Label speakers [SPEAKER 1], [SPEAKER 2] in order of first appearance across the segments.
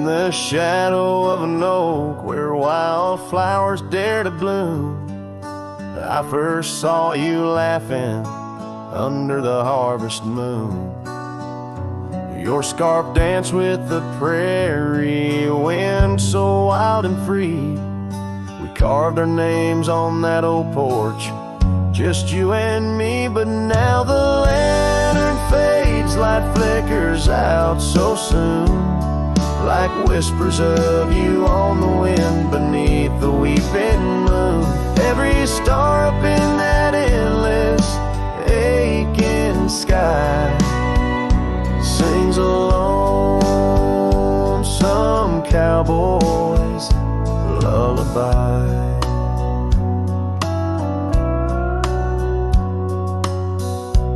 [SPEAKER 1] In the shadow of an oak where wildflowers dare to bloom, I first saw you laughing under the harvest moon. Your scarf danced with the prairie wind so wild and free. We carved our names on that old porch, just you and me. But now the lantern fades, light flickers out so soon, like whispers of you on the wind beneath the weeping moon. Every star up in that endless aching sky sings a lonesome cowboy's lullaby.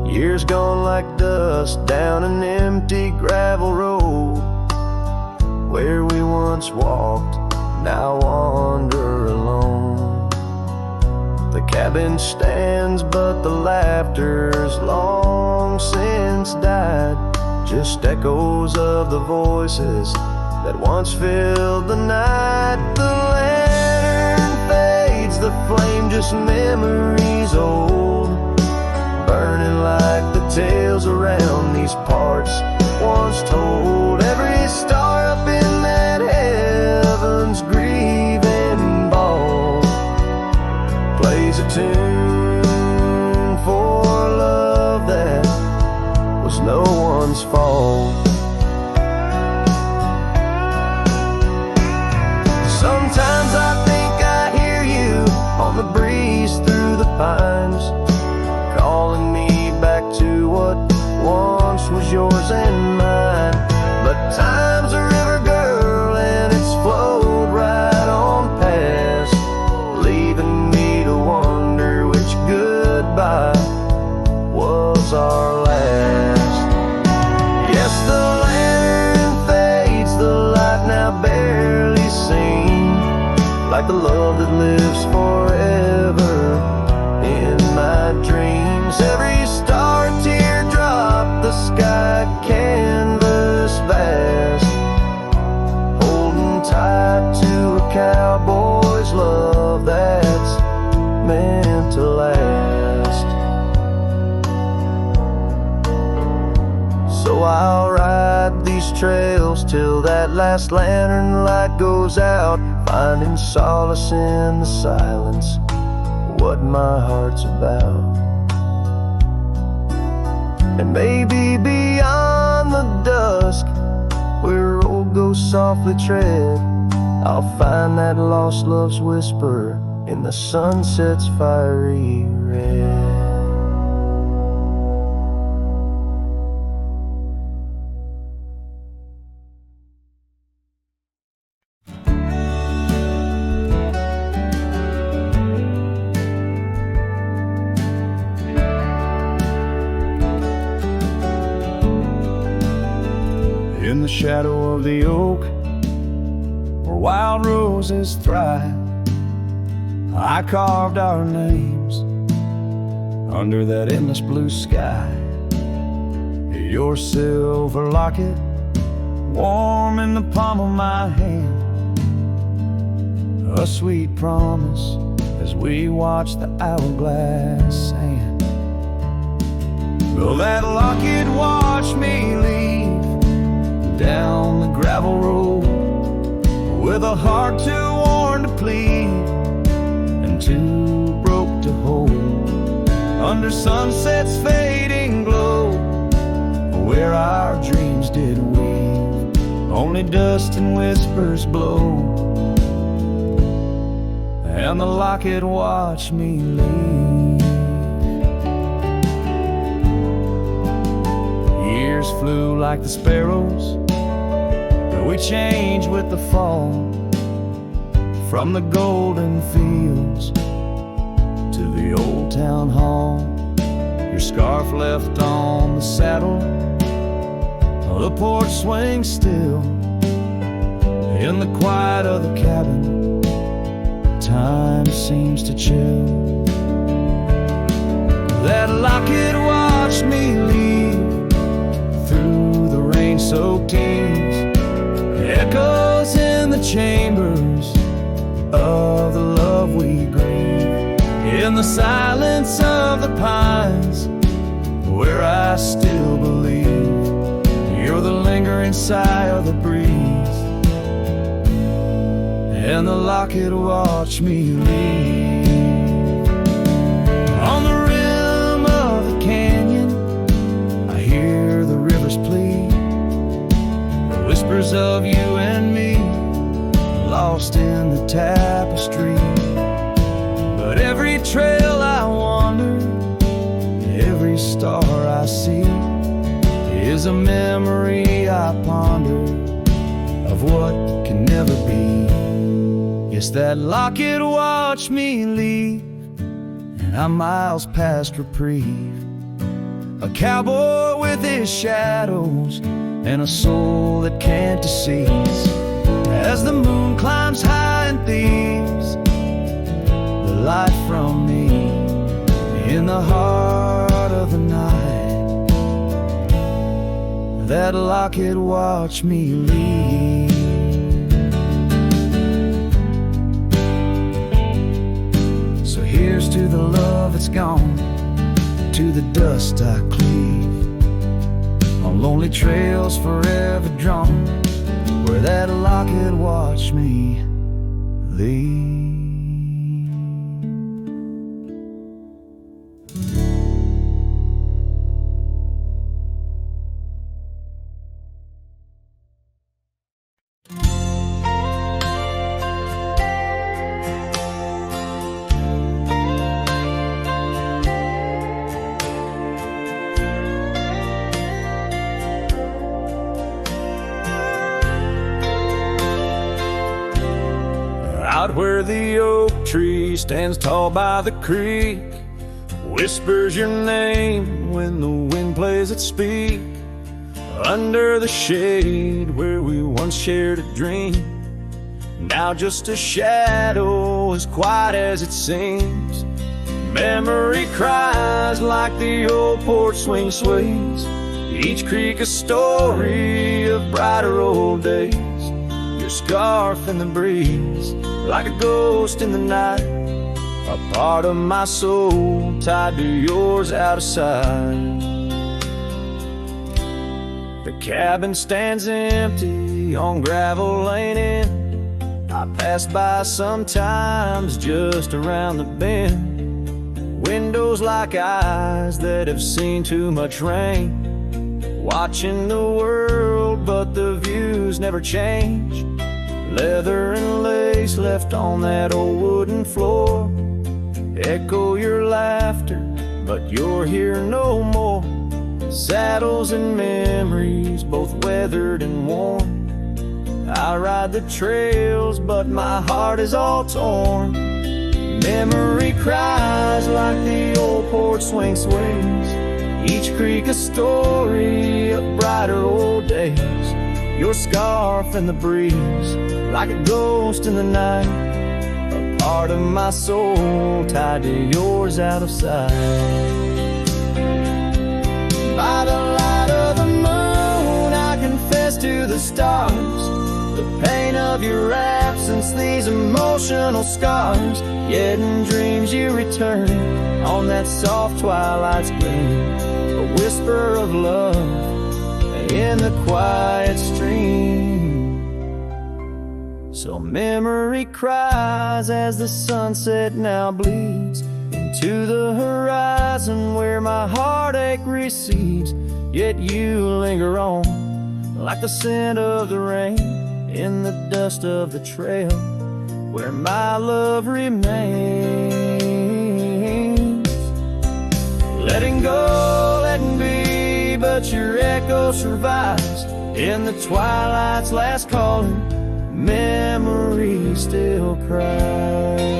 [SPEAKER 1] Years gone like dust down an empty gravel road, where we once walked, now wander alone. The cabin stands, but the laughter's long since died, just echoes of the voices that once filled the night. The lantern fades, the flame just memories old, burning like the tales around these parts once told. Every star up in that heaven's grieving ball plays a tune for love that was no one's fault. Sometimes I think I hear you on the breeze through the pines, calling me back to what once was yours and mine. But time's a river, girl, and it's flowed right on past, leaving me to wonder which goodbye was our last. Yes, the lantern fades, the light now barely seen, like the love that lives forever in my dreams. Every star teardrop, the sky canvas vast, holding tight to a cowboy's love that's meant to last. So I'll ride these trails till that last lantern light goes out, finding solace in the silence, what my heart's about. And maybe beyond the dusk, where road goes softly tread, I'll find that lost love's whisper in the sunset's fiery red. In the shadow of the oak, where wild roses thrive, I carved our names under that endless blue sky. Your silver locket, warm in the palm of my hand, a sweet promise as we watch the hourglass sand. Will that locket watch me leave down the gravel road, with a heart too worn to plead and too broke to hold, under sunset's fading glow, where our dreams did weave, only dust and whispers blow, and the locket watched me leave. Years flew like the sparrows, we changed with the fall, from the golden fields to the old town hall. Your scarf left on the saddle, the porch swings still, in the quiet of the cabin, time seems to chill. That locket watched me leave through the rain-soaked teens, echo chambers of the love we grieve, in the silence of the pines, where I still believe you're the lingering sigh of the breeze, and the locket watch me leave. On the rim of the canyon, I hear the rivers plead, the whispers of you and me, lost in the tapestry. But every trail I wander, every star I see, is a memory I ponder of what can never be. Yes, that locket watched me leave, and I'm miles past reprieve, a cowboy with his shadows and a soul that can't deceive. As the moon climbs high and thieves the light from me, in the heart of the night, that locket watch me leave. So here's to the love that's gone, to the dust I cleave, on lonely trails forever drawn, where that locket watch me leave. Out where the oak tree stands tall by the creek, whispers your name when the wind plays its speak. Under the shade where we once shared a dream, now just a shadow as quiet as it seems. Memory cries like the old porch swing sways, each creak a story of brighter old days. Your scarf in the breeze, like a ghost in the night, a part of my soul tied to yours out of sight. The cabin stands empty on gravel lane in, I pass by sometimes just around the bend. Windows like eyes that have seen too much rain, watching the world but the views never change. Leather and lace left on that old wooden floor echo your laughter, but you're here no more. Saddles and memories, both weathered and worn. I ride the trails, but my heart is all torn. Memory cries like the old porch swing sways, each creak a story of brighter old days. Your scarf in the breeze, like a ghost in the night, a part of my soul tied to yours out of sight. By the light of the moon, I confess to the stars the pain of your absence, these emotional scars. Yet in dreams you return on that soft twilight's gleam, a whisper of love in the quiet stream. So memory cries as the sunset now bleeds into the horizon where my heartache recedes. Yet you linger on like the scent of the rain in the dust of the trail where my love remains. Letting go, letting be, but your echo survives in the twilight's last calling. Memory still cries.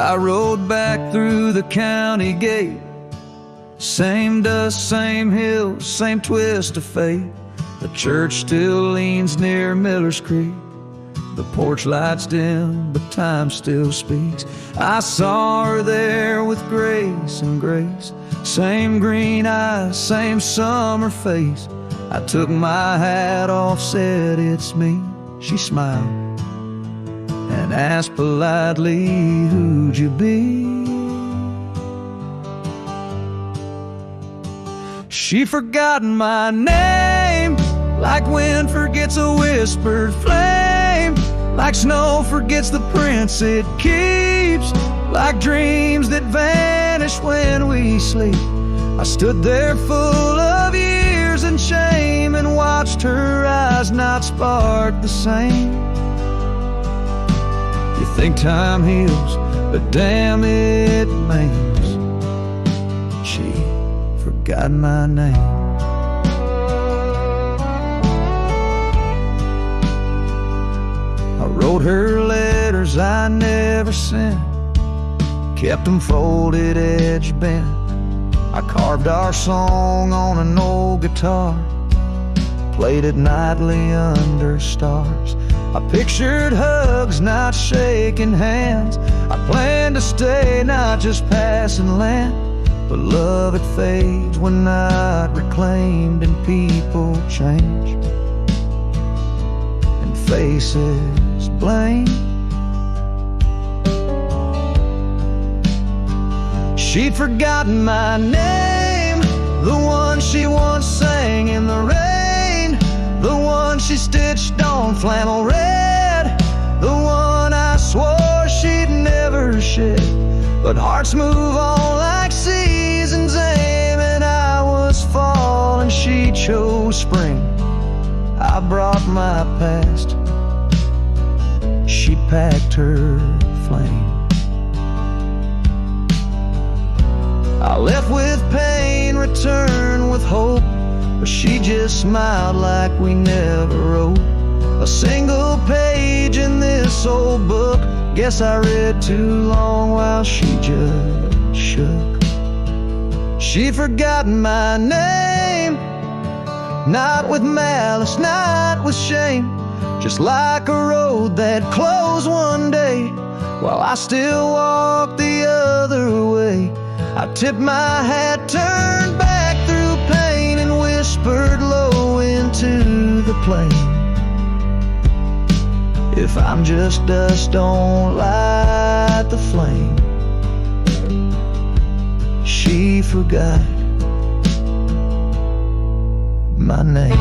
[SPEAKER 2] I rode back through the county gate. Same dust, same hills, same twist of fate. The church still leans near Miller's Creek. The porch lights dim, but time still speaks. I saw her there with grace and grace. Same green eyes, same summer face. I took my hat off, said it's me. She smiled and asked politely, who'd you be? She forgotten my name, like wind forgets a whispered flame, like snow forgets the prints it keeps, like dreams that vanish when we sleep. I stood there full of years and shame and watched her eyes not spark the same. You think time heals, but damn it maims. She forgot my name. I wrote her letters I never sent, kept them folded, edge bent. I carved our song on an old guitar, played it nightly under stars. I pictured hugs, not shaking hands. I planned to stay, not just passing land. But love, it fades when not reclaimed, and people change, and faces blame. She'd forgotten my name, the one she once sang in the rain, the one she stitched on flannel red, the one I swore she'd never shed. But hearts move on like seasons aim, and I was fall and she chose spring. I brought my past, she packed her flame. I left with pain, returned with hope, but she just smiled like we never wrote a single page in this old book. Guess I read too long while she just shook. She forgot my name, not with malice, not with shame, just like a road that closed one day while I still walk the other way. I tipped my hat, turned back through pain, and whispered low into the plain. If I'm just dust, don't light the flame. She forgot my name.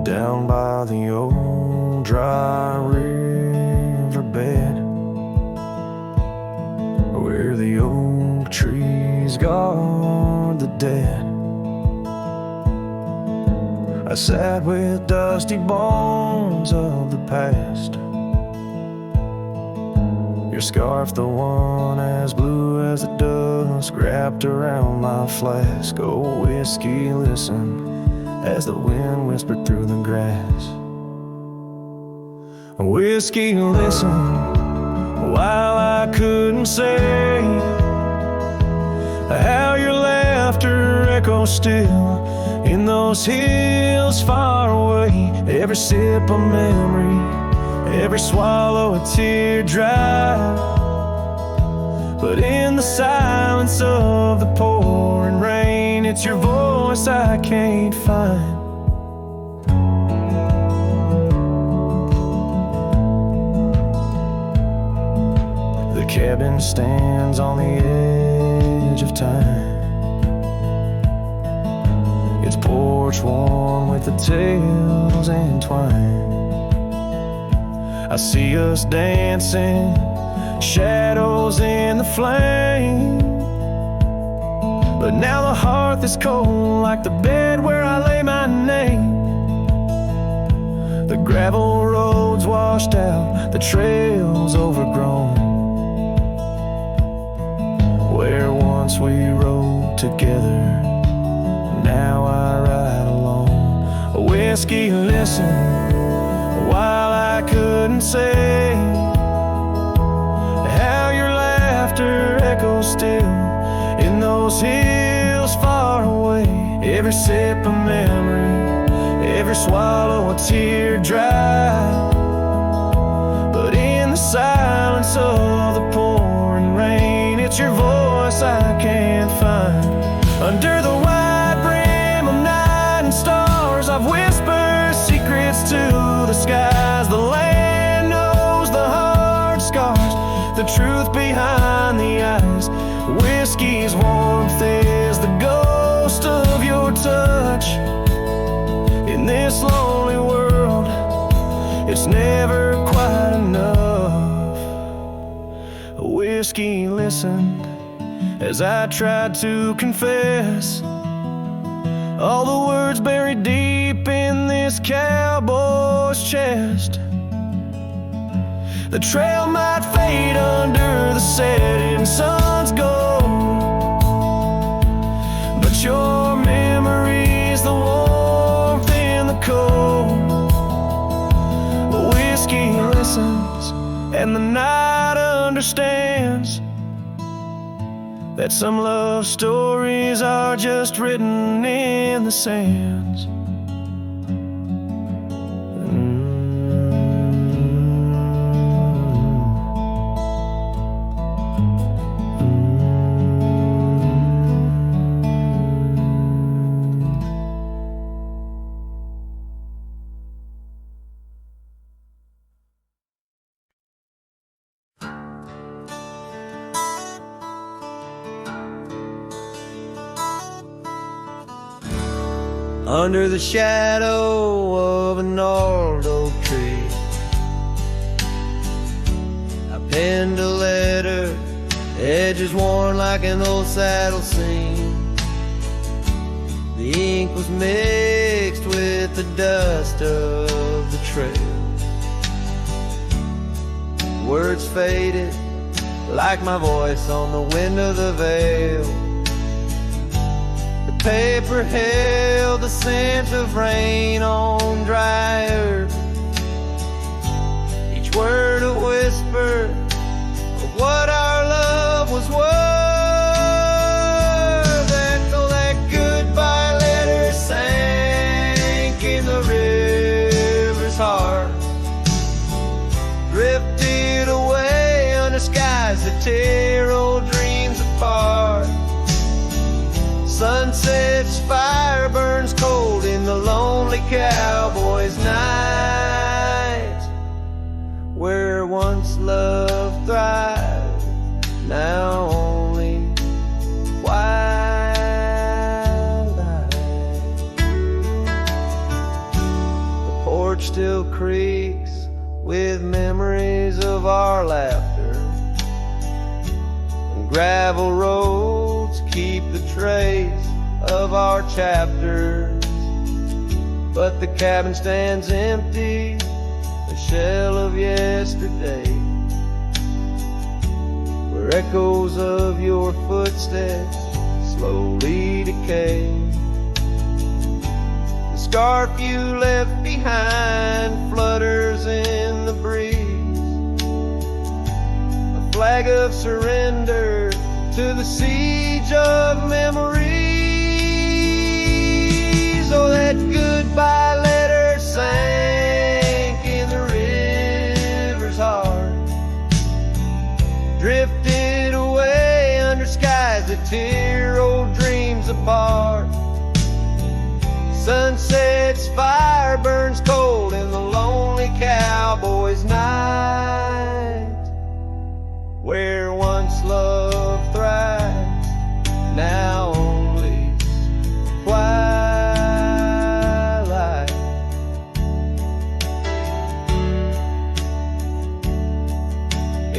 [SPEAKER 2] Down by the old dry riverbed, where the oak trees guard the dead, I sat with dusty bones of the past. Your scarf, the one as blue as the dusk, wrapped around my flask. Oh, whiskey, listen as the wind whispered through the grass. Whiskey, listen, while I couldn't say how your laughter echoes still in those hills far away. Every sip a memory, every swallow a teardrop, but in the silence of the pouring rain, it's your voice I can't find. The cabin stands on the edge of time, its porch warm with the tales entwined.
[SPEAKER 1] I see us dancing, shadows in the flame. But now the hearth is cold like the bed where I lay my name. The gravel roads washed out, the trails overgrown. Where once we rode together, now I ride alone. A whiskey listen while I couldn't say how your laughter echoes still in those hills far away. Every sip a memory, every swallow a tear dry. But in the silence of the pouring rain, it's your voice I can't find. Under the wide brim of night and stars, I've whispered secrets to the skies. The land knows the hard scars, the truth behind the eyes. Whiskey's warmth is the ghost of your touch. In this lonely world, it's never quite enough. Whiskey listened as I tried to confess all the words buried deep in this cowboy's chest. The trail might fade under the setting sun's gold, but your memory's the warmth in the cold. The whiskey listens and the night understands that some love stories are just written in the sands.
[SPEAKER 2] Under the shadow of a gnarled oak tree, I penned a letter, edges worn like an old saddle seam. The ink was mixed with the dust of the trail. Words faded like my voice on the wind of the veil. Paper held the scent of rain on dry earth, each word a whisper of what our love was worth. And though that goodbye letter sank in the river's heart, drifted away under skies that tear old dreams apart. Sunset's fire burns cold in the lonely cowboy's night. Where once love thrived, now only twilight. The porch still creaks with memories of our laughter, and gravel roads keep the trace of our chapters. But the cabin stands empty, a shell of yesterday, where echoes of your footsteps slowly decay. The scarf you left behind flutters in the breeze, a flag of surrender to the siege of memories. Oh, that goodbye letter sank in the river's heart, drifted away under skies that tear old dreams apart. Sunset's fire burns cold in the lonely cowboy's night. Where once love thrived, now only twilight.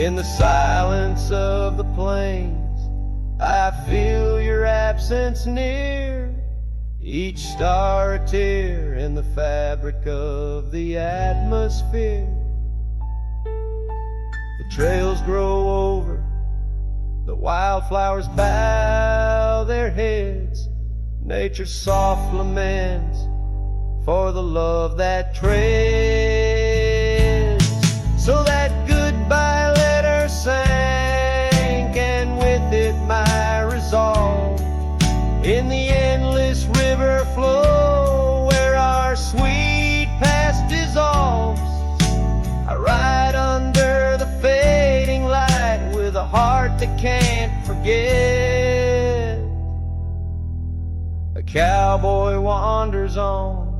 [SPEAKER 1] In the silence of the plains, I feel your absence near. Each star a tear in the fabric of the atmosphere. The trails grow over, the wildflowers bow their heads. Nature's soft laments for the love that treads. So that goodbye letter sank, and with it my resolve. In the endless river flow where our sweet past dissolves, I ride under the fading light with a heart that can't forget. A cowboy wanders on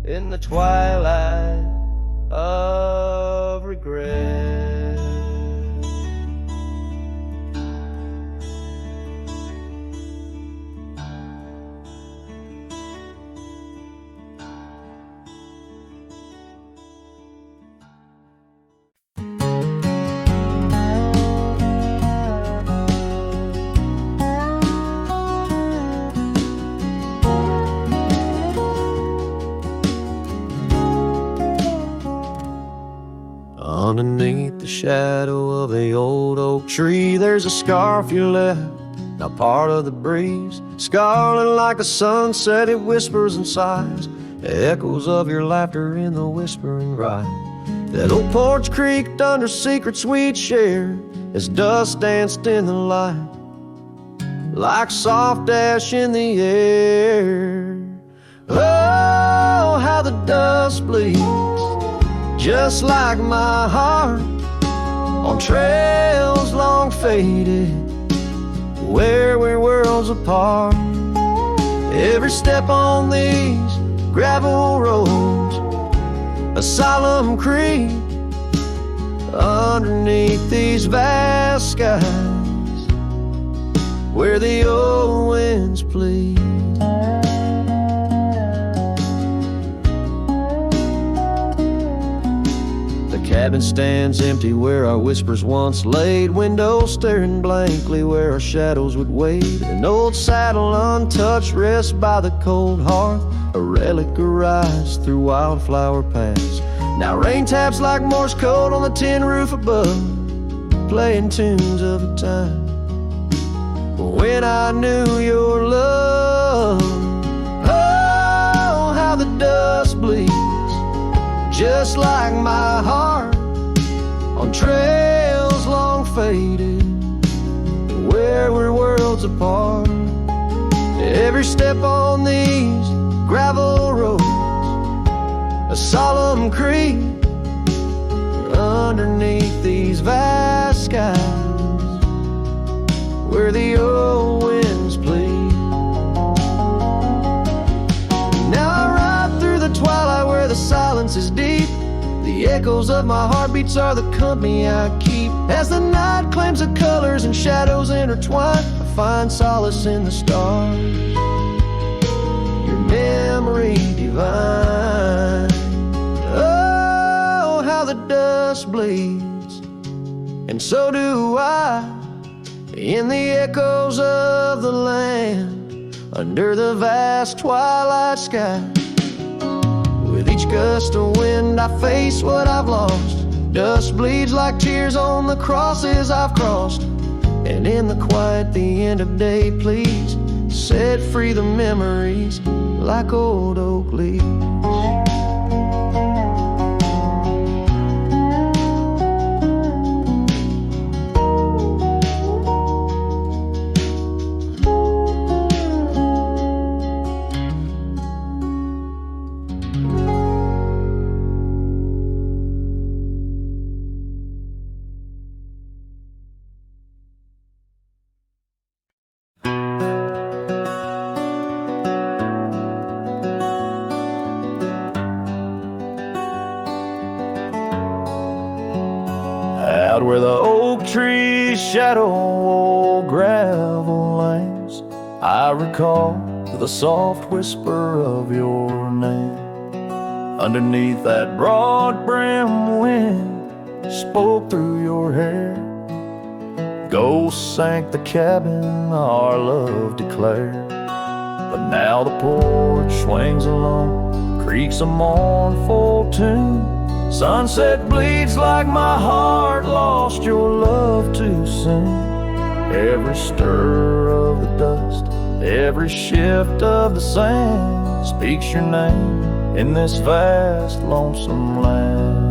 [SPEAKER 1] in the twilight of regret. Underneath the shadow of the old oak tree, there's a scarf you left, now part of the breeze. Scarlet like a sunset, it whispers and sighs, echoes of your laughter in the whispering ride. That old porch creaked under secrets we'd shared as dust danced in the light, like soft ash in the air. Oh, how the dust bleeds, just like my heart, on trails long faded, where we're worlds apart. Every step on these gravel roads, a solemn creed, underneath these vast skies, where the old winds plead. The cabin stands empty where our whispers once laid, windows staring blankly where our shadows would wade. An old saddle untouched rests by the cold hearth, a relic arise through wildflower paths. Now rain taps like Morse code on the tin roof above, playing tunes of a time when I knew your love. Oh, how the dust bleeds, just like my heart, on trails long faded, where we're worlds apart. Every step on these gravel roads, a solemn creed, underneath these vast skies, where the old winds plead. Now I ride through the twilight where the silence is deep. The echoes of my heartbeats are the company I keep. As the night claims the colors and shadows intertwine, I find solace in the stars, your memory divine. Oh, how the dust bleeds, and so do I, in the echoes of the land, under the vast twilight sky. With each gust of wind I face what I've lost. Dust bleeds like tears on the crosses I've crossed. And in the quiet, the end of day, please set free the memories like old oak leaves. Out where the oak trees shadow old gravel lanes, I recall the soft whisper of your name. Underneath that broad brim wind, spoke through your hair. Ghosts sank the cabin, our love declared. But now the porch swings alone, creaks a mournful tune. Sunset bleeds like my heart lost your love too soon. Every stir of the dust, every shift of the sand speaks your name in this vast, lonesome land.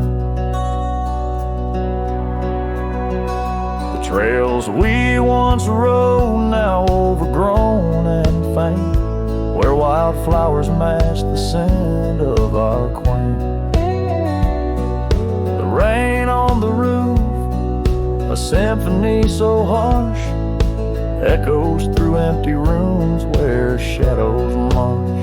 [SPEAKER 1] The trails we once rode, now overgrown and faint, where wildflowers match the scent of our quaint. The rain on the roof, a symphony so harsh, echoes through empty rooms where shadows march.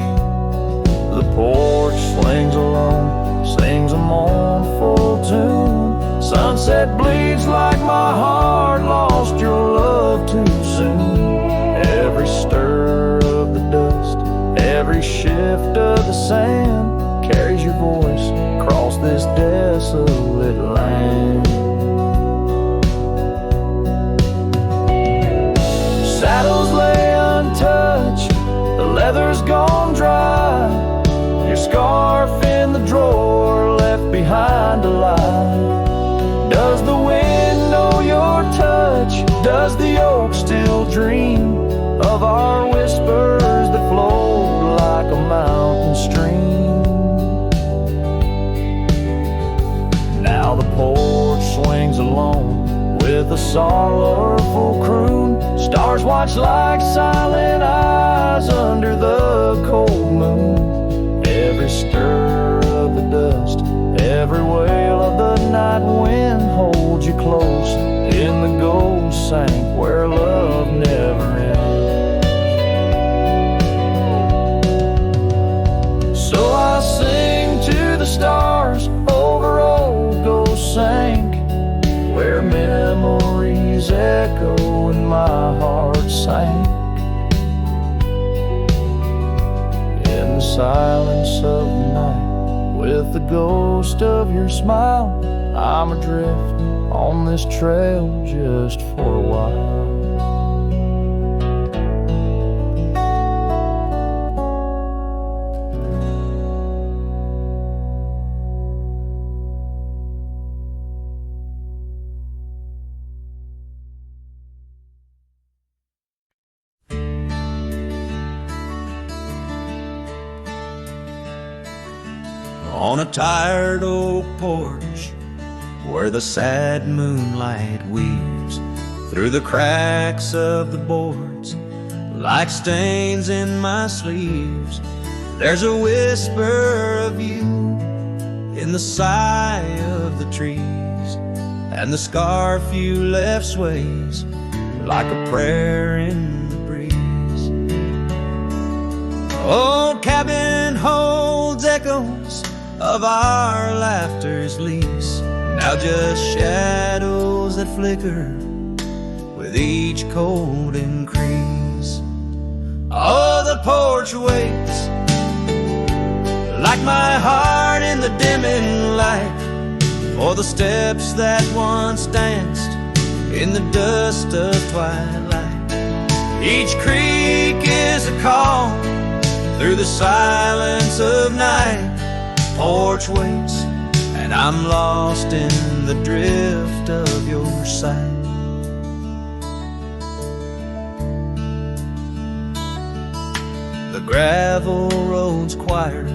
[SPEAKER 1] The porch swings alone, sings a mournful tune. Sunset bleeds like my heart lost your love too soon. Every stir of the dust, every shift of the sand carries your voice across this desolate land. Saddles lay untouched, the leather's gone dry. Your scarf in the drawer left behind to lie. Does the wind know your touch? Does the oak still dream of our whispers that flowed like a mountain stream? Now the porch swings alone with a sorrowful croon. Stars watch like silent eyes under the cold moon. Every stir of the dust, every wail of the night wind holds you close in the gold sank where love never ends. So I sing to the stars over old ghost sank, where memories echo and my heart sank. In the silence of the night, with the ghost of your smile, I'm adrift on this trail just for a while.
[SPEAKER 2] On a tired oak porch, where the sad moonlight weaves through the cracks of the boards like stains in my sleeves, there's a whisper of you in the sigh of the trees, and the scarf you left sways like a prayer in the breeze. Old cabin holds echoes of our laughter's lease, now just shadows that flicker with each cold increase. Oh, the porch waits like my heart in the dimming light for the steps that once danced in the dust of twilight. Each creak is a call through the silence of night. Porch waits, and I'm lost in the drift of your sight. The gravel road's quieter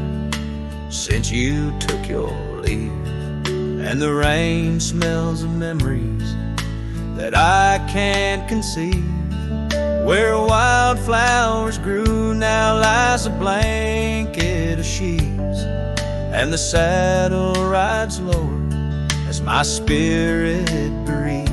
[SPEAKER 2] since you took your leave, and the rain smells of memories that I can't conceive. Where wildflowers grew now lies a blanket of sheaves, and the saddle rides lower as my spirit bereaves.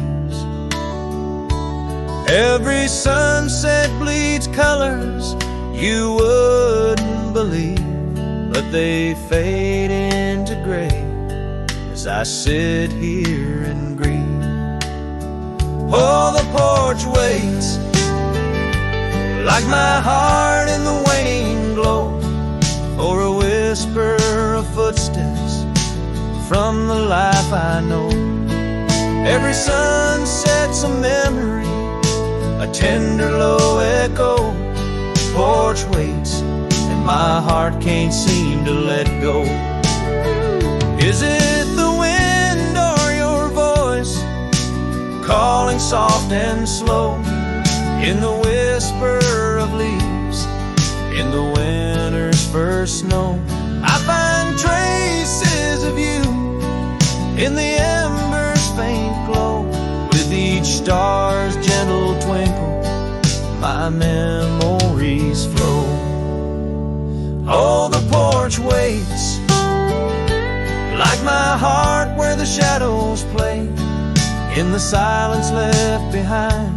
[SPEAKER 2] Every sunset bleeds colors you wouldn't believe, but they fade into gray as I sit here and grieve. Oh, the porch waits like my heart in the waning glow for a whisper of footsteps from the life I know. Every sunset's a memory, a tender low echo. Porch waits, and my heart can't seem to let go. Is it the wind or your voice, calling soft and slow, in the whisper of leaves, in the winter's first snow? I find traces of you in the embers' faint glow. With each star's gentle twinkle, my memories flow. Oh, the porch waits, like my heart where the shadows play, in the silence left behind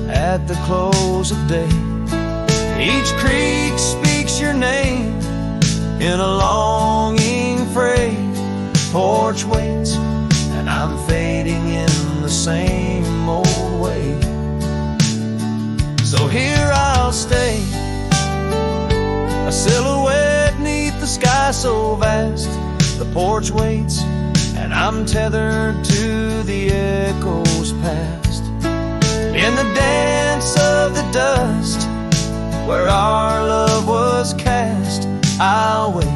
[SPEAKER 2] at the close of day. Each creek speaks your name in a longing fray. Porch waits, and I'm fading in the same old way. So here I'll stay, a silhouette neath the sky so vast. The porch waits, and I'm tethered to the echoes past. In the dance of the dust, where our love was cast, I'll wait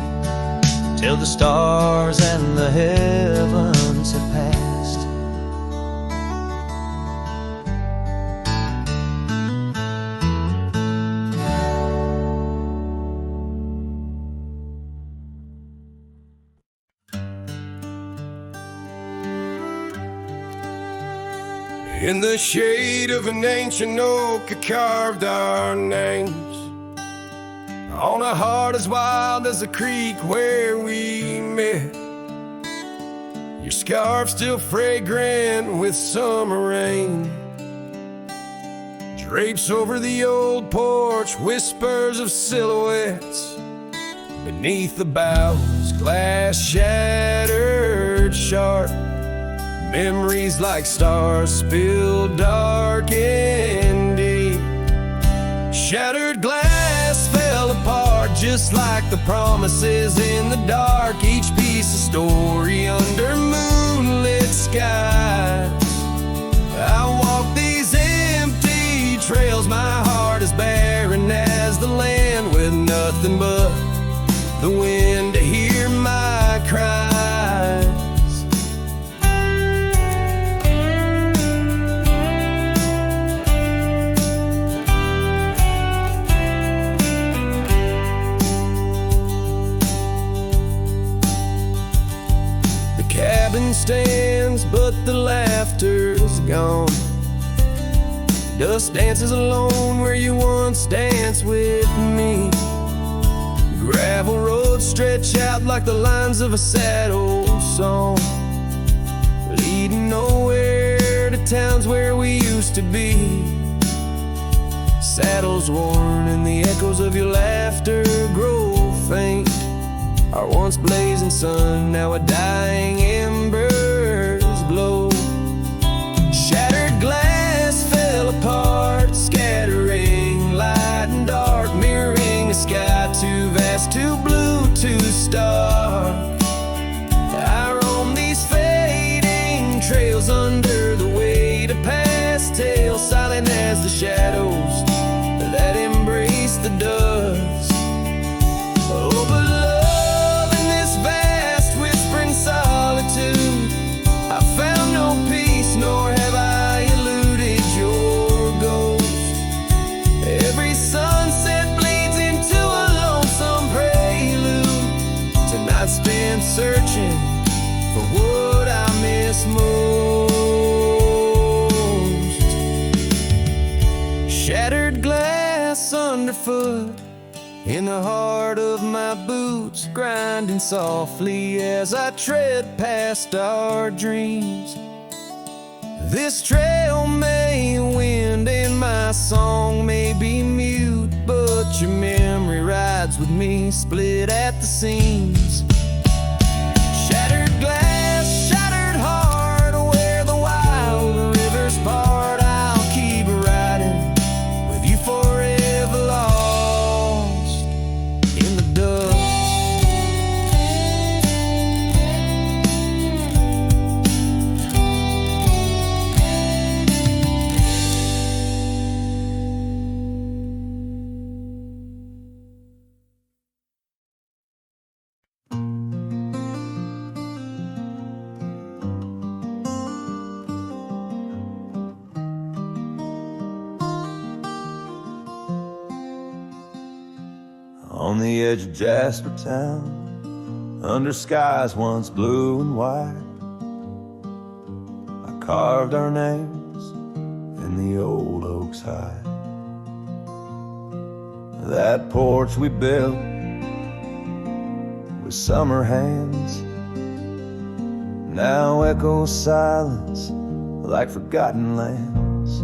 [SPEAKER 2] till the stars and the heavens have passed.
[SPEAKER 3] In the shade of an ancient oak, I carved our names on a heart as wild as the creek where we met. Your scarf still fragrant with summer rain drapes over the old porch, whispers of silhouettes beneath the boughs, glass shattered sharp. Memories like stars spilled dark and deep. Shattered glass fell apart just like the promises in the dark. Each piece a story under moonlit skies. I walk these empty trails, my heart is barren as the land, with nothing but the wind to hear my cries. Cabin stands, but the laughter's gone. Dust dances alone where you once danced with me. Gravel roads stretch out like the lines of a sad old song, leading nowhere to towns where we used to be. Saddles worn and the echoes of your laughter grow faint. Our once blazing sun, now a dying embers glow. Shattered glass fell apart, scattering light and dark, mirroring a sky too vast, too blue, too stark. I roam these fading trails under the weight of past tales, silent as the shadows that embrace the dust. Oh, but I found no peace, nor have I eluded your ghost. Every sunset bleeds into a lonesome prelude. Tonight spent searching for what I miss most. Shattered glass underfoot, in the heart of my boots, grinding softly as I tread past our dreams. This trail may wind and my song may be mute, but your memory rides with me, split at the seams. Shattered glass, shattered heart, where the wild rivers part, I'll keep riding with you forever lost in the dust.
[SPEAKER 1] on the edge of Jasper Town, under skies once blue and white. I carved our names in the old oak's hide. That porch we built with summer hands now echoes silence like forgotten lands.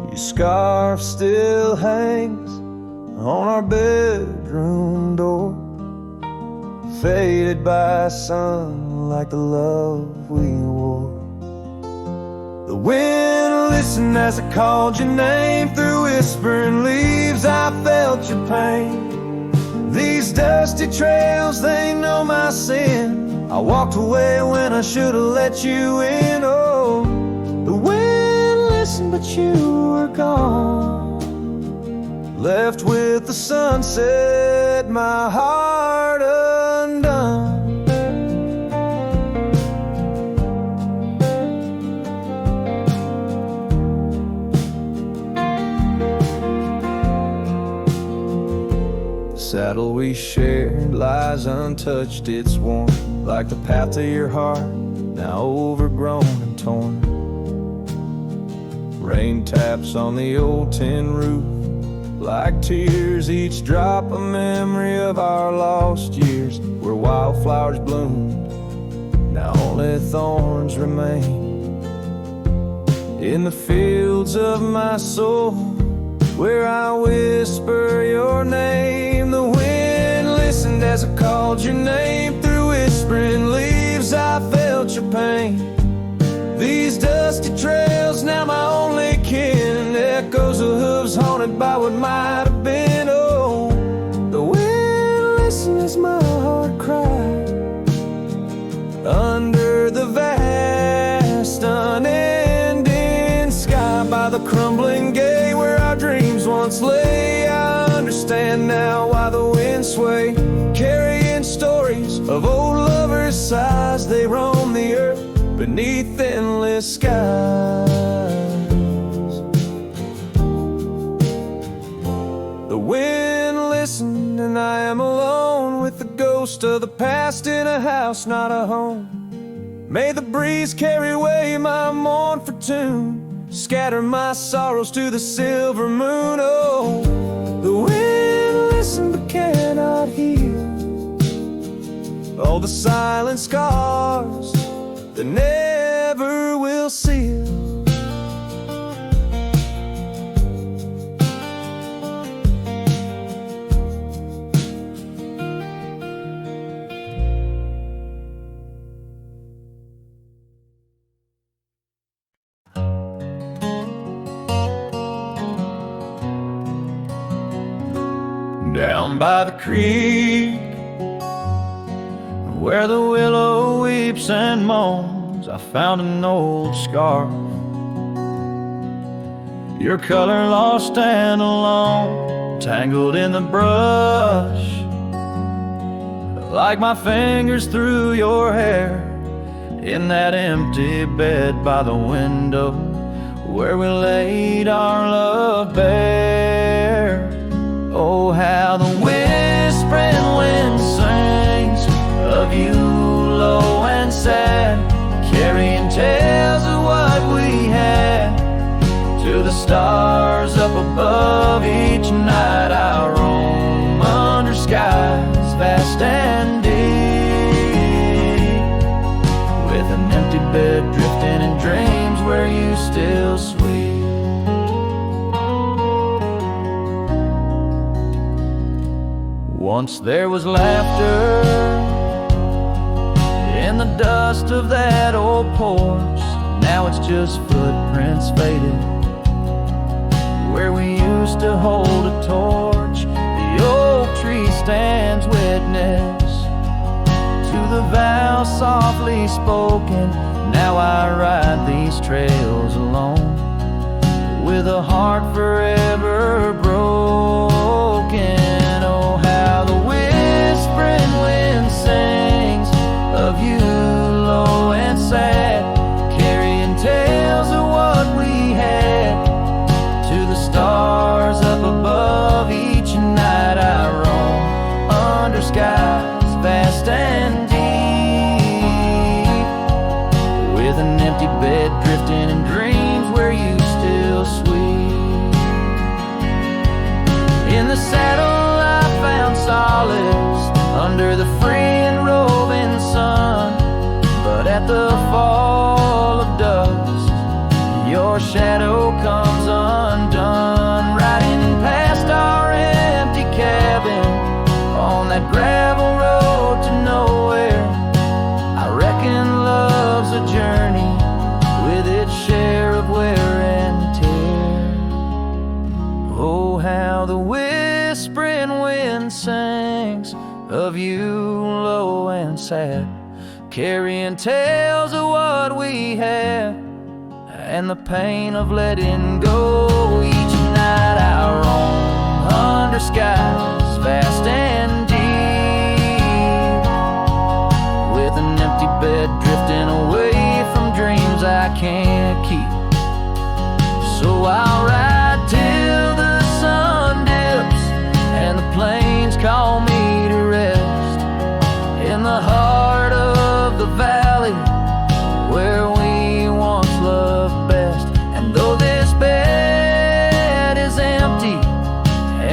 [SPEAKER 1] Your scarf still hangs on our bedroom door, faded by sun like the love we wore. The wind listened as I called your name. Through whispering leaves I felt your pain. These dusty trails, they know my sin. I walked away when I should have let you in. Oh, the wind listened but you were gone, left with the sunset, my heart undone. The saddle we shared lies untouched, it's worn like the path to your heart, now overgrown and torn. Rain taps on the old tin roof like tears, each drop a memory of our lost years, where wildflowers bloomed, now only thorns remain. In the fields of my soul, where I whisper your name, the wind listened as I called your name. Through whispering leaves I felt your pain. These dusty trails, now my only kin, echoes of hooves haunted by what might have been. Oh, the wind listened as my heart cried under the vast unending sky. By the crumbling gate where our dreams once lay, I understand now why the wind sway, carrying stories of old lovers' sighs. They roam the earth beneath endless skies. The wind listened and I am alone with the ghost of the past in a house, not a home. May the breeze carry away my mournful tune, scatter my sorrows to the silver moon. Oh, the wind listened but cannot heal all the silent scars that never will seal. Down by the creek, where the willow weeps and moans, I found an old scarf, your color lost and alone, tangled in the brush, like my fingers through your hair, in that empty bed by the window, where we laid our love bare. Oh, how the whispering wind sings of you low and sad, carrying tales of what we had to the stars up above. Each night I roam under skies vast and deep, with an empty bed drifting in dreams where you still sleep. Once there was laughter in the dust of that old porch, now it's just footprints faded where we used to hold a torch. The oak tree stands witness to the vow softly spoken. Now I ride these trails alone with a heart forever broken. Oh, how the whispering wind sings of you low and sad, carrying tales of what we had to the stars up above. Each
[SPEAKER 2] wind sings of you low and sad, carrying tales of what we had and the pain of letting go. Each night I roam under skies vast and deep, with an empty bed drifting away from dreams I can't keep. So I'll ride till the sun dips and the plains call me to rest in the heart of the valley where we once loved best. And though this bed is empty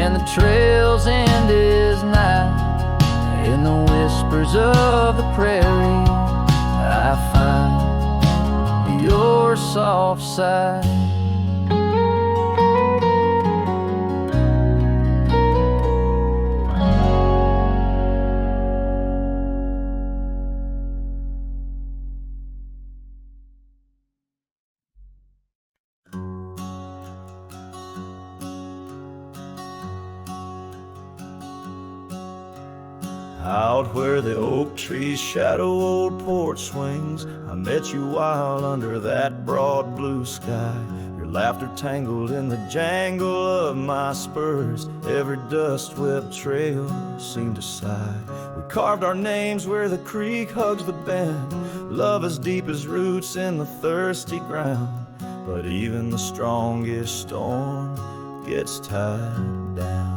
[SPEAKER 2] and the trail's end is nigh, in the whispers of the prairie I find your soft sigh.
[SPEAKER 4] Out where the oak trees shadow old porch swings, I met you while under that broad blue sky. Your laughter tangled in the jangle of my spurs. Every dust-swept trail seemed to sigh. We carved our names where the creek hugs the bend, love as deep as roots in the thirsty ground. But even the strongest storm gets tied down.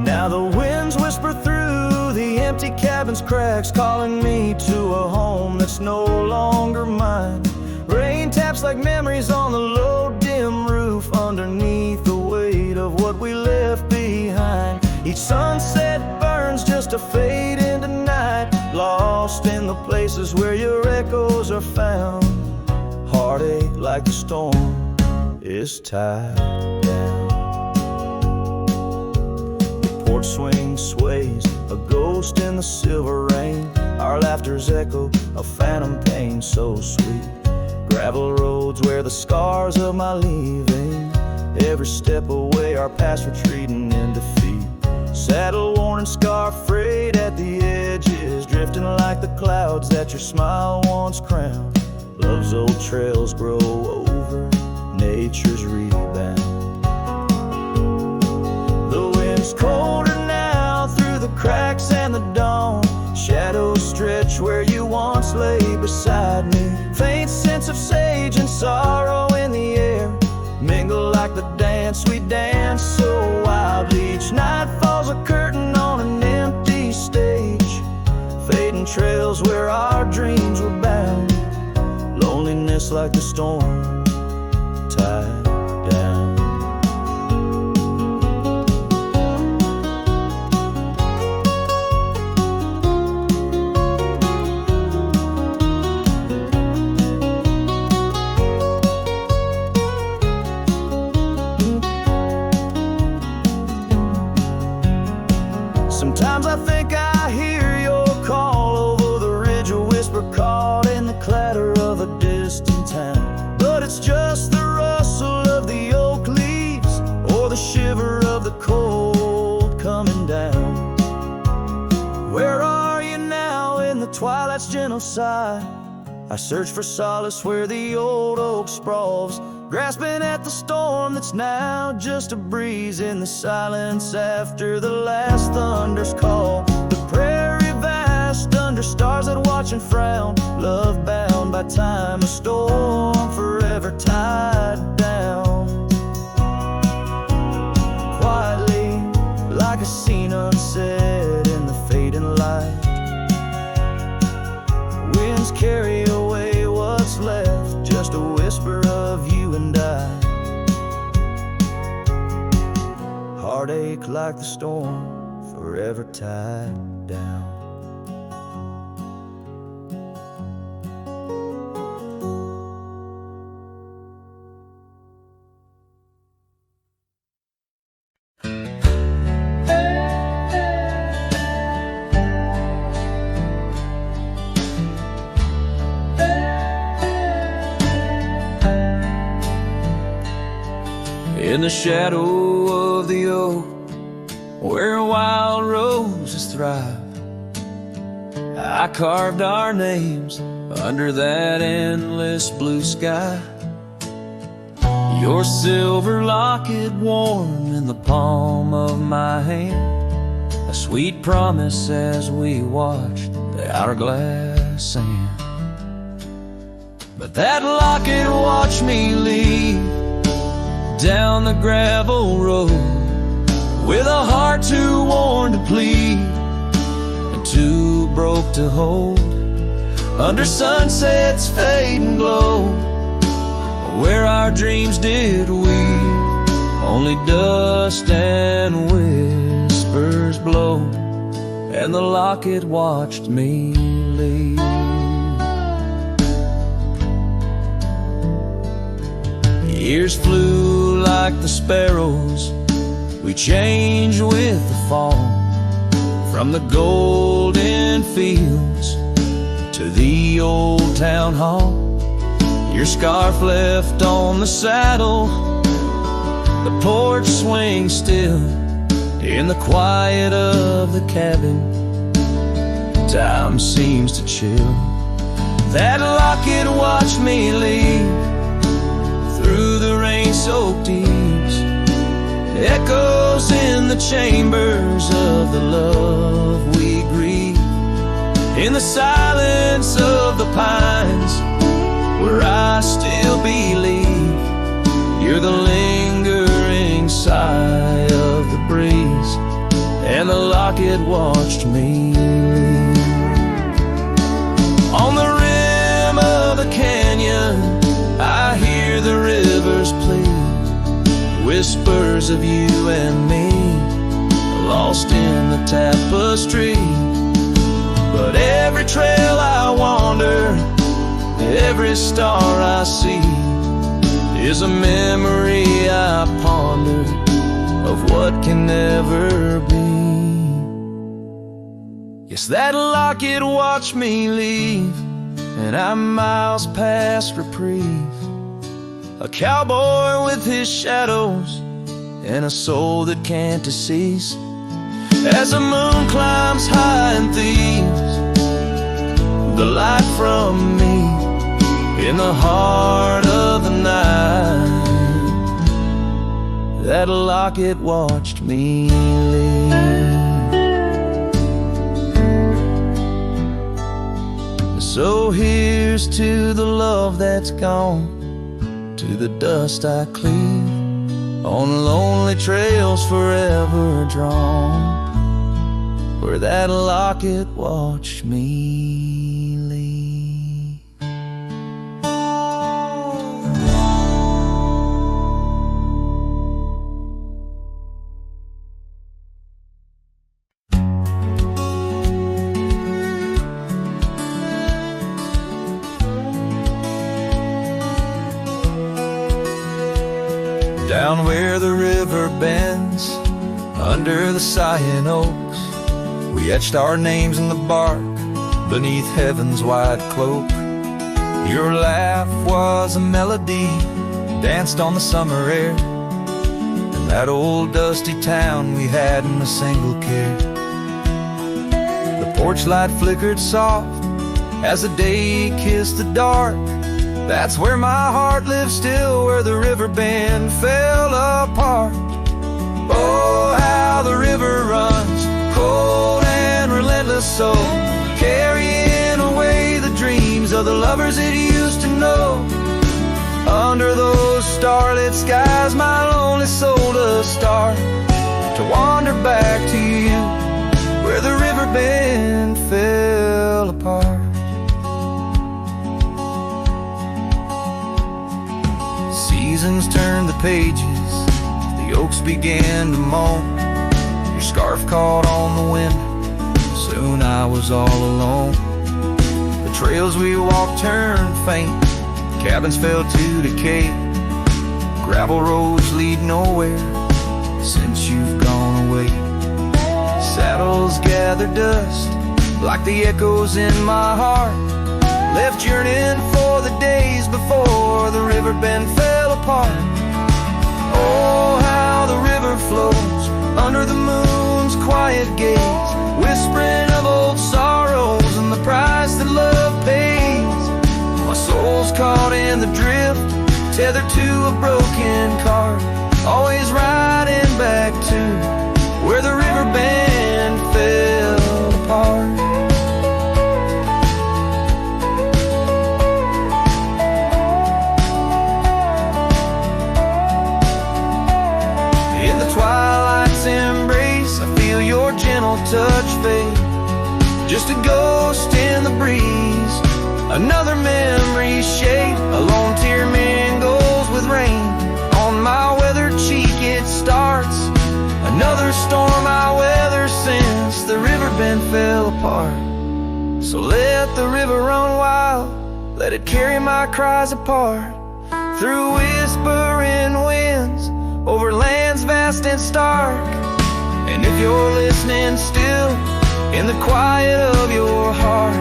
[SPEAKER 4] Now the winds whisper through the empty cabin's cracks, calling me to a home that's no longer mine. Rain taps like memories on the low dim roof, underneath the weight of what we left behind. Each sunset burns just to fade into night, lost in the places where your echoes are found. Heartache like the storm is tied down. Porch swing sways, a ghost in the silver rain. Our laughter's echo, a phantom pain so sweet. Gravel roads where the scars of my leaving, every step away our past retreating in defeat. Saddle worn and scar frayed at the edges, drifting like the clouds that your smile once crowned. Love's old trails grow over nature's rebound. It's colder now through the cracks and the dawn. Shadows stretch where you once lay beside me. Faint sense of sage and sorrow in the air mingle like the dance we dance so wildly. Each night falls a curtain on an empty stage, fading trails where our dreams were bound. Loneliness like the storm tied down. Sometimes I think I hear your call over the ridge, a whisper caught in the clatter of a distant town. But it's just the rustle of the oak leaves or the shiver of the cold coming down. Where are you now in the twilight's gentle sigh? I search for solace where the old oak sprawls, grasping at the storm that's now just a breeze in the silence after the last thunder's call. The prairie vast under stars that watch and frown, love bound by time, a storm forever tied down. Quietly, like a scene unsaid in the fading light, winds carry away what's left, just a whisper of you and I. Heartache like the storm, forever tied down.
[SPEAKER 2] In the shadow of the oak, where wild roses thrive. I carved our names under that endless blue sky. Your silver locket warm in the palm of my hand, a sweet promise as we watched the hourglass sand. But that locket watched me leave down the gravel road, with a heart too worn to plead and too broke to hold, under sunset's fading glow, where our dreams did weave, only dust and whispers blow, and the locket watched me leave. Years flew like the sparrows, we changed with the fall, from the golden fields to the old town hall. Your scarf left on the saddle, the porch swings still, in the quiet of the cabin, time seems to chill. That locket watched me leave through the rain-soaked eaves, echoes in the chambers of the love we grieve, in the silence of the pines, where I still believe you're the lingering sigh of the breeze, and the locket watched me leave. On the rim of the canyon I hear the rivers plead, whispers of you and me, lost in the tapestry. But every trail I wander, every star I see, is a memory I ponder of what can never be. Yes, that locket watched me leave, and I'm miles past reprieve, a cowboy with his shadows and a soul that can't decease. As the moon climbs high and thieves the light from me, in the heart of the night, that locket watched me leave. So here's to the love that's gone, to the dust I cleave, on lonely trails forever drawn, where that locket watched me leave. Down where the river bends, under the sighing oaks, we etched our names in the bark, beneath heaven's wide cloak. Your laugh was a melody, danced on the summer air, in that old dusty town we hadn't a single care. The porch light flickered soft as the day kissed the dark. That's where my heart lives still, where the river bend fell apart. Oh, how the river runs, cold and relentless, so carrying away the dreams of the lovers it used to know. Under those starlit skies my lonely soul does start to wander back to you, where the river bend fell apart. Seasons turned the pages, the oaks began to moan. Your scarf caught on the wind, soon I was all alone. The trails we walked turned faint, cabins fell to decay, gravel roads lead nowhere since you've gone away. Saddles gather dust like the echoes in my heart, left yearning for the days before the river bend fell apart. Oh, how the river flows under the moon red gates, whispering of old sorrows and the price that love pays. My soul's caught in the drift, tethered to a broken car, always riding back to where the river bend fell apart. In the twilight's embrace, I feel your gentle touch fade, just a ghost in the breeze, another memory shade. A lone tear mingles with rain on my weathered cheek. It starts another storm I weather since the river bend fell apart. So let the river run wild, let it carry my cries apart, through whispering winds, over lands vast and stark. And if you're listening still, in the quiet of your heart,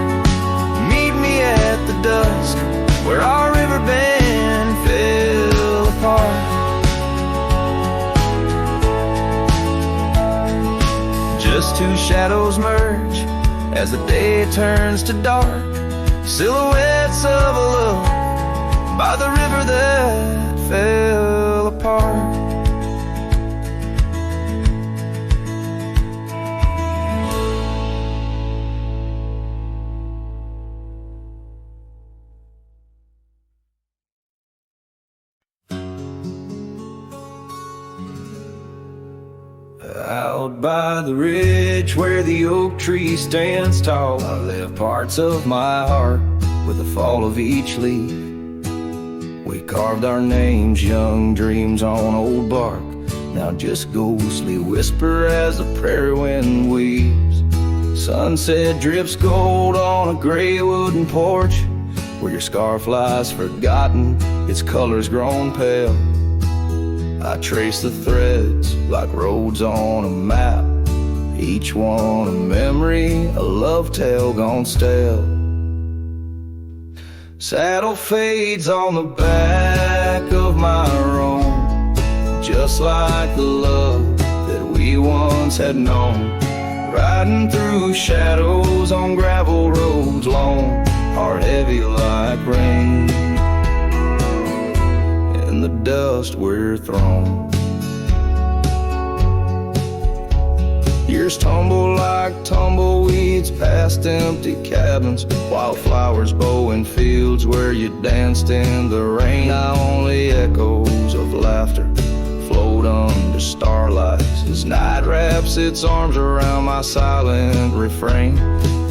[SPEAKER 2] meet me at the dusk where our river bend fell apart. Just two shadows merge as the day turns to dark, silhouettes of a love by the river that fell apart. Out by the ridge where the oak tree stands tall, I left parts of my heart with the fall of each leaf. We carved our names, young dreams on old bark, now just ghostly whisper as the prairie wind weaves. Sunset drips gold on a gray wooden porch, where your scarf lies forgotten, its colors grown pale. I trace the threads like roads on a map, each one a memory, a love tale gone stale. Saddle fades on the back of my roan, just like the love that we once had known. Riding through shadows on gravel roads long, heart heavy like rain. In the dust we're thrown, years tumble like tumbleweeds past empty cabins, wildflowers bow in fields where you danced in the rain. Now only echoes of laughter float under starlight as night wraps its arms around my silent refrain.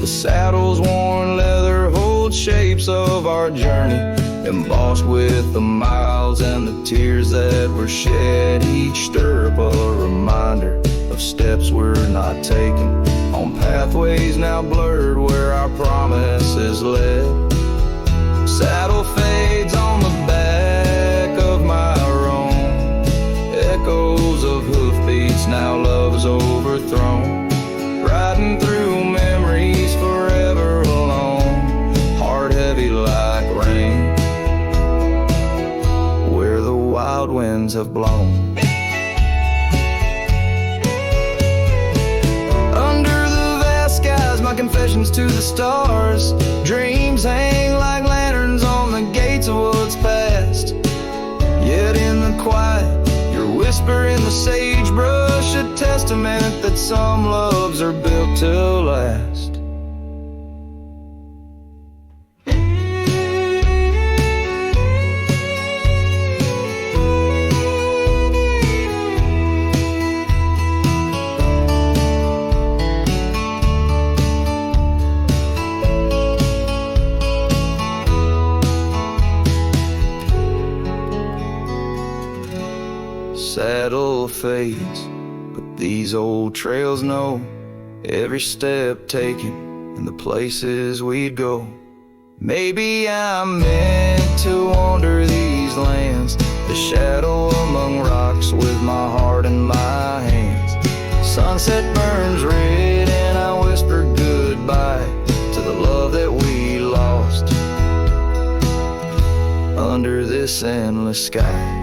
[SPEAKER 2] The saddle's worn leather holds shapes of our journey, embossed with the miles and the tears that were shed. Each stirrup a reminder of steps we're not taking, on pathways now blurred where our promises led. Saddle fades on the back of my roan, echoes of hoofbeats, now love's overthrown. Riding through memories forever alone, heart heavy like rain, where the wild winds have blown. My confessions to the stars, dreams hang like lanterns on the gates of what's past. Yet in the quiet, your whisper in the sagebrush, a testament that some loves are built to last. Saddle fades, but these old trails know every step taken and the places we'd go. Maybe I'm meant to wander these lands, the shadow among rocks with my heart in my hands. Sunset burns red and I whisper goodbye to the love that we lost under this endless sky.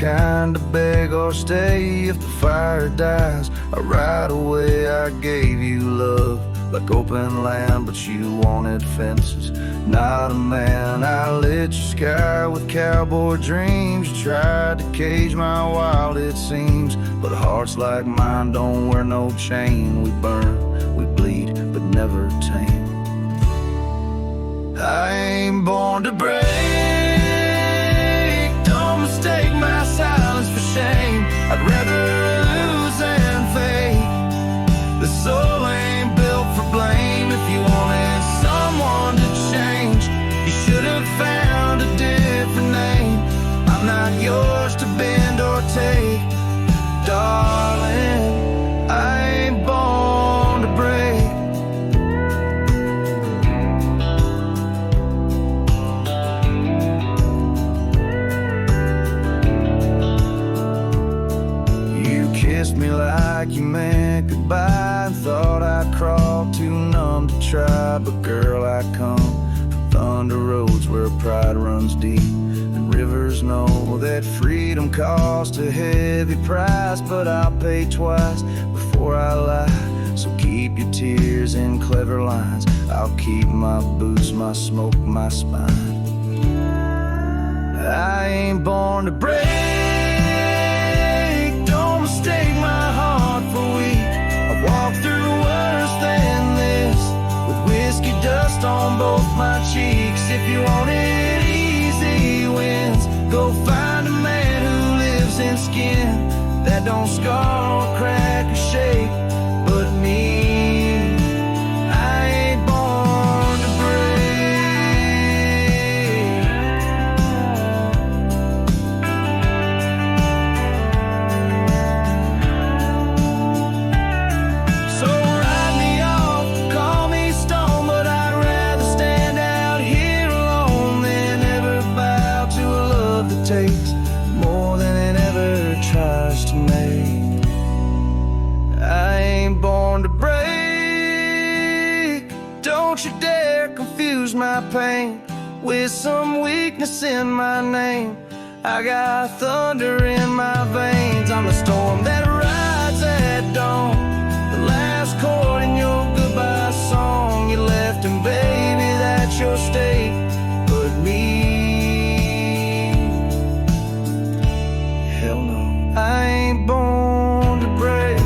[SPEAKER 2] kind to beg or stay if the fire dies. Right away I gave you love like open land, but you wanted fences. Not a man. I lit your sky with cowboy dreams. You tried to cage my wild, it seems, but hearts like mine don't wear no chain. We burn, we bleed, but never tame. I ain't born to break. Don't mistake my silence for shame. I'd rather lose than fake. The soul ain't built for blame. If you wanted someone to change, you should have found a different name. I'm not yours to bend or take, darling. I ain't born to break. Kissed me like you meant goodbye, and thought I'd crawl too numb to try. But girl, I come from thunder roads where pride runs deep, and rivers know that freedom costs a heavy price. But I'll pay twice before I lie, so keep your tears in clever lines. I'll keep my boots, my smoke, my spine. I ain't born to break. Mistake my heart for weak. I've walked through worse than this, with whiskey dust on both my cheeks. If you wanted easy wins, go find a man who lives in skin that don't scar or crack or shake. But me, I ain't born to break. Takes more than it ever tries to make. I ain't born to break. Don't you dare confuse my pain with some weakness in my name. I got thunder in my veins. I'm the storm that rides at dawn, the last chord in your goodbye song. You left, and baby, that's your state. But me, I ain't born to break.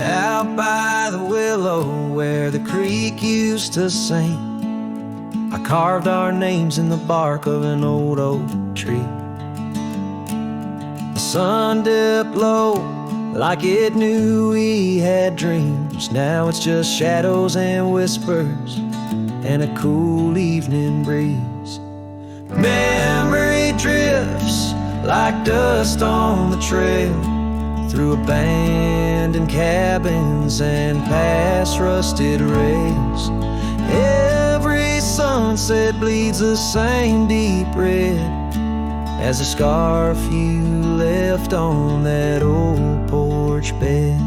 [SPEAKER 2] Out by the willow where the creek used to sing, I carved our names in the bark of an old oak tree. The sun dipped low like it knew we had dreams. Now it's just shadows and whispers and a cool evening breeze. Memory drifts like dust on the trail, through abandoned cabins and past rusted rails. Every sunset bleeds the same deep red as a scarf you left on that old porch bed.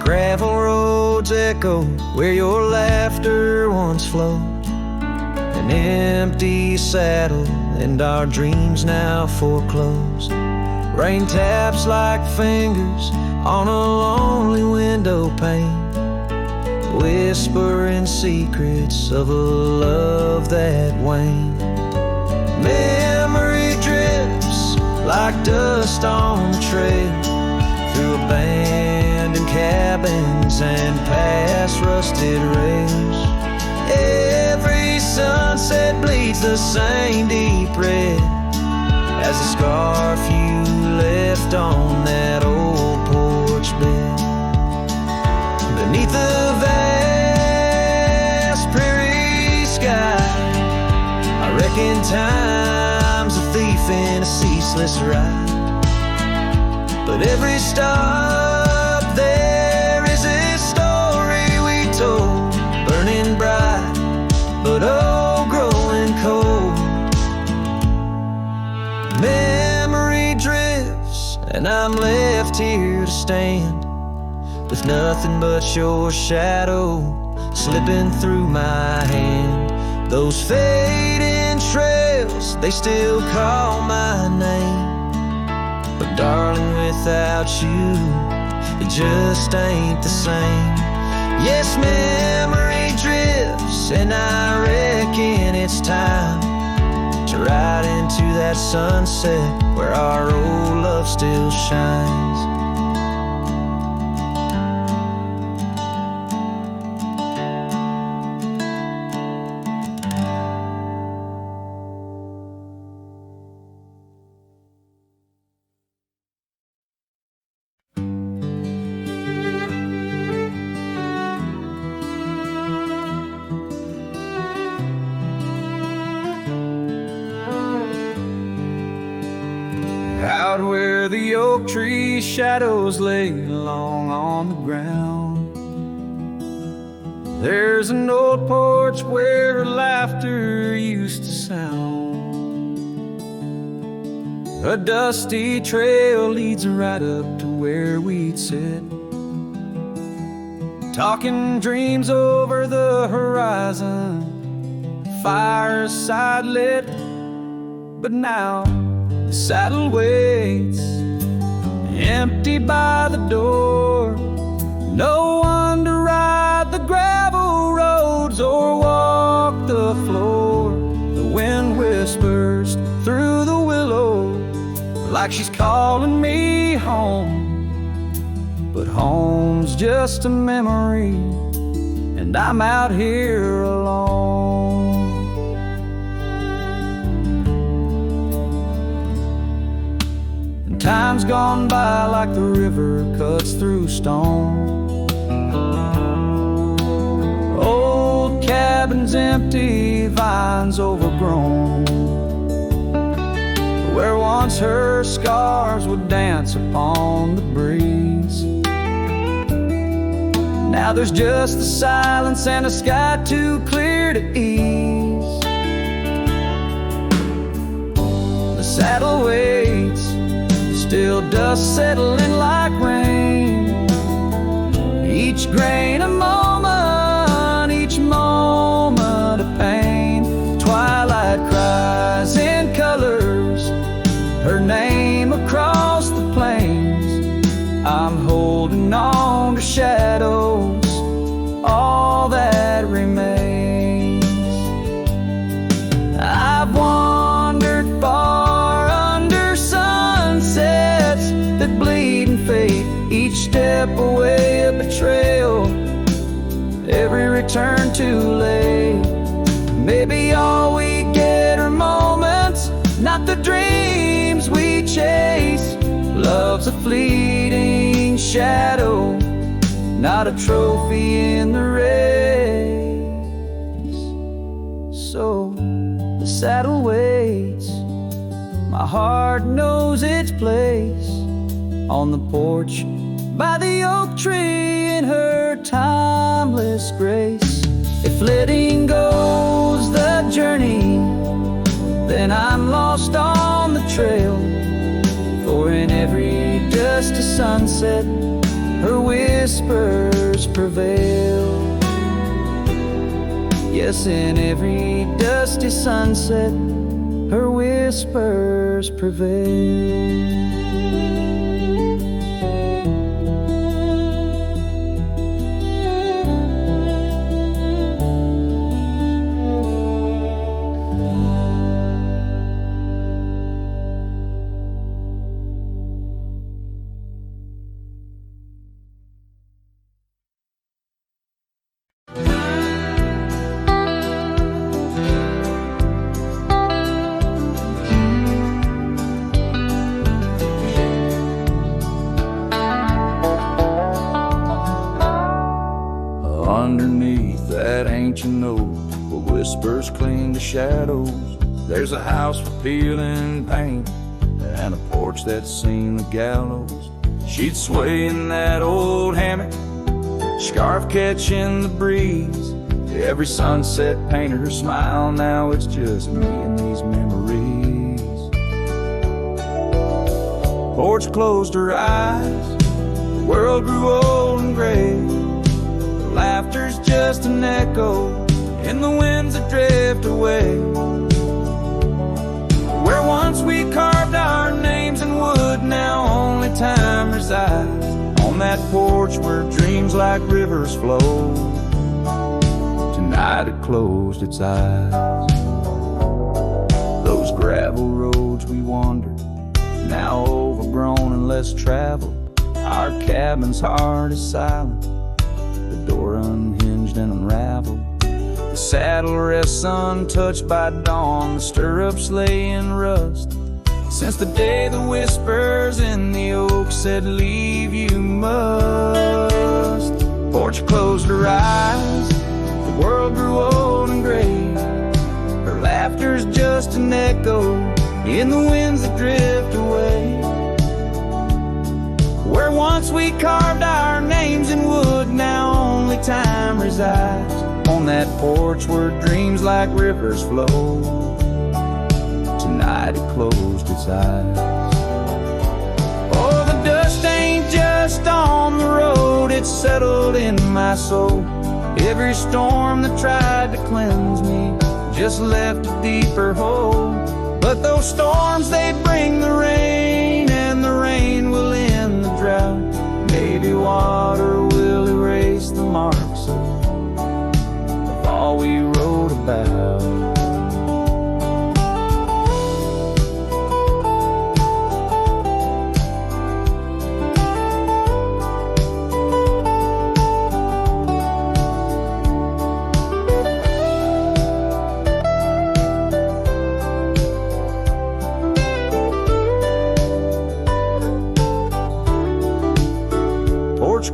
[SPEAKER 2] Gravel roads echo where your laughter once flowed, an empty saddle and our dreams now foreclosed. Rain taps like fingers on a lonely window pane, whispering secrets of a love that waned. Memory drifts like dust on the trail, through abandoned cabins and past rusted rails. Every sunset bleeds the same deep red as the scarf you left on that old porch bed. Beneath the vast prairie sky, I reckon time's a thief in a ceaseless ride. But every stop there is a story we told, burning bright, but oh, growing cold. Memory drifts, and I'm left here to stand with nothing but your shadow slipping through my hand. Those fading trails, they still call my name, but darling, without you, it just ain't the same. Yes, memory drifts, and I reckon it's time to ride into that sunset where our old love still shines.
[SPEAKER 4] Out where the oak tree shadows lay long on the ground, there's an old porch where laughter used to sound. A dusty trail leads right up to where we'd sit, talking dreams over the horizon, fireside lit. But now the saddle waits, empty by the door. No one to ride the gravel roads or walk the floor. The wind whispers through the willow like she's calling me home. But home's just a memory, and I'm out here alone. Time's gone by like the river cuts through stone. Old cabins empty, vines overgrown, where once her scars would dance upon the breeze. Now there's just the silence and a sky too clear to ease. The saddle waits, still dust settling like rain. Each grain a moment, each moment a pain. Twilight cries in colors, her name across the plains. I'm holding on to shadows, all that remains. I've wandered far under sunsets that bleed and fade, each step away a betrayal, every return too late. Maybe all we get are moments, not the dreams we chase. Love's a fleeting shadow, not a trophy in the race. So the saddle waits, my heart knows its place on the porch by the oak tree in her timeless grace. If letting go's the journey, then I'm lost on the trail. For in every dusty sunset, her whispers prevail. Yes, in every dusty sunset, her whispers prevail. Underneath that ancient oak, where whispers cling to shadows, there's a house with peeling paint and a porch that's seen the gallows. She'd sway in that old hammock, scarf catching the breeze. Every sunset painted her smile. Now it's just me and these memories. Porch closed her eyes, the world grew old and gray. Laughter's just an echo in the winds that drift away. Where once we carved our names in wood, now only time resides. On that porch where dreams like rivers flow, tonight it closed its eyes. Those gravel roads we wandered, now overgrown and less traveled. Our cabin's heart is silent, the door unhinged and unraveled. The saddle rests untouched by dawn, the stirrups lay in rust. Since the day the whispers in the oak said, leave you must. Porch closed her eyes, the world grew old and gray. Her laughter's just an echo in the winds that drift away. Where once we carved our names in wood, now only time resides. On that porch where dreams like rivers flow, tonight it closed its eyes. Oh, the dust ain't just on the road, it's settled in my soul. Every storm that tried to cleanse me just left a deeper hole. But those storms, they bring the rain, and the rain will end the drought. Maybe water will erase the marks of all we wrote about.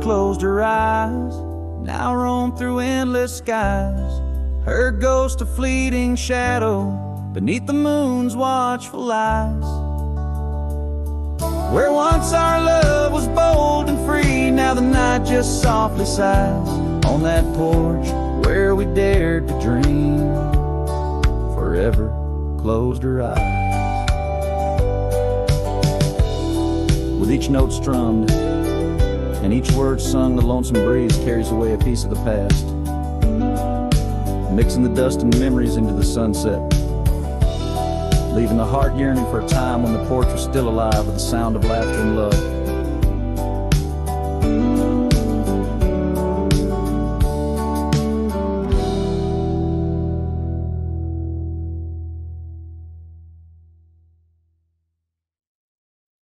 [SPEAKER 4] Closed her eyes, now roam through endless skies. Her ghost a fleeting shadow beneath the moon's watchful eyes. Where once our love was bold and free, now the night just softly sighs. On that porch where we dared to dream, forever closed her eyes. With each note strummed and each word sung, the lonesome breeze carries away a piece of the past, mixing the dust and memories into the sunset, leaving the heart yearning for a time when the porch was still alive with the sound of laughter and love.